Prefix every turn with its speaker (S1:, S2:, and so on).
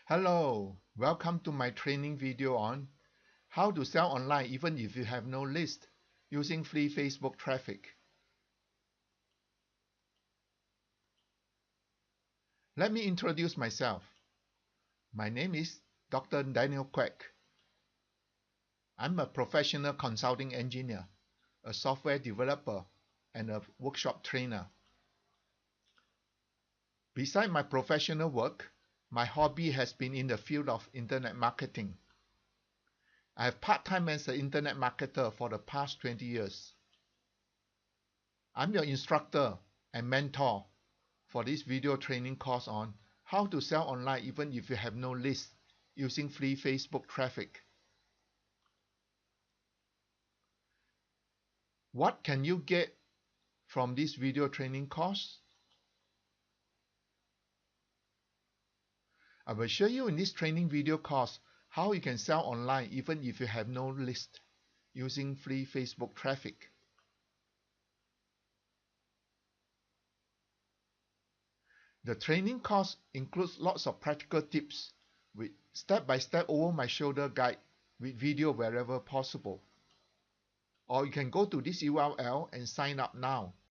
S1: Hello, welcome to my training video on how to sell online even if you have no list using free Facebook traffic. Let me introduce myself. My name is Dr. Daniel Quek. I'm a professional consulting engineer, a software developer, and a workshop trainer. Beside my professional work, my hobby has been in the field of internet marketing. I have part-time as an internet marketer for the past 20 years. I'm your instructor and mentor for this video training course on how to sell online even if you have no list using free Facebook traffic. What can you get from this video training course? I will show you in this training video course how you can sell online even if you have no list using free Facebook traffic. The training course includes lots of practical tips with step-by-step over-my-shoulder guide with video wherever possible. Or you can go to this URL and sign up now.